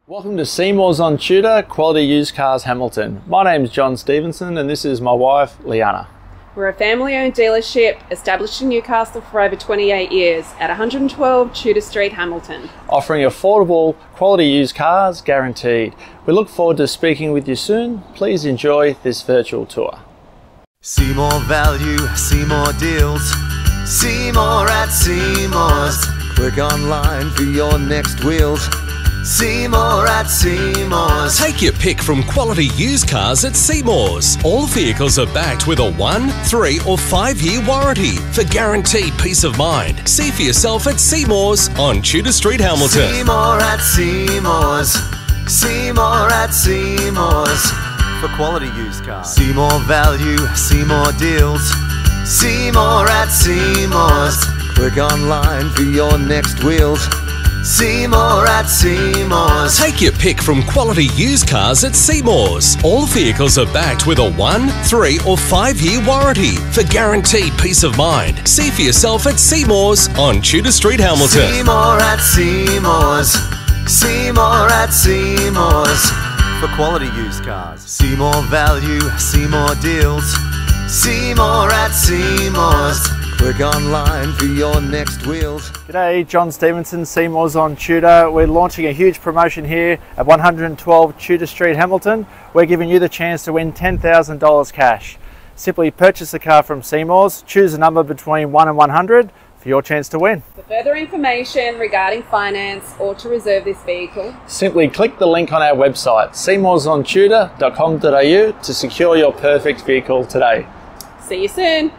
Welcome to Seymour's on Tudor, Quality Used Cars Hamilton. My name's John Stevenson and this is my wife, Leanna. We're a family-owned dealership established in Newcastle for over 28 years at 112 Tudor Street, Hamilton. Offering affordable, quality used cars guaranteed. We look forward to speaking with you soon. Please enjoy this virtual tour. See more value, see more deals. See more at Seymour's. Click online for your next wheels. See more at Seymour's. Take your pick from quality used cars at Seymour's. All vehicles are backed with a 1, 3 or 5 year warranty for guaranteed peace of mind. See for yourself at Seymour's on Tudor Street, Hamilton. See more at Seymour's. See more at Seymour's. For quality used cars. See more value, see more deals. See more at Seymour's. Click online for your next wheels. See more at Seymour's. Take your pick from quality used cars at Seymour's. All vehicles are backed with a 1, 3 or 5 year warranty for guaranteed peace of mind. See for yourself at Seymour's on Tudor Street, Hamilton. See more at Seymour's. See more at Seymour's. For quality used cars. See more value, see more deals. See more at Seymour's. Click online for your next wheels. G'day, John Stevenson, Seymour's on Tudor. We're launching a huge promotion here at 112 Tudor Street, Hamilton. We're giving you the chance to win $10,000 cash. Simply purchase a car from Seymour's, choose a number between 1 and 100 for your chance to win. For further information regarding finance or to reserve this vehicle, simply click the link on our website, seymoursontudor.com.au, to secure your perfect vehicle today. see you soon.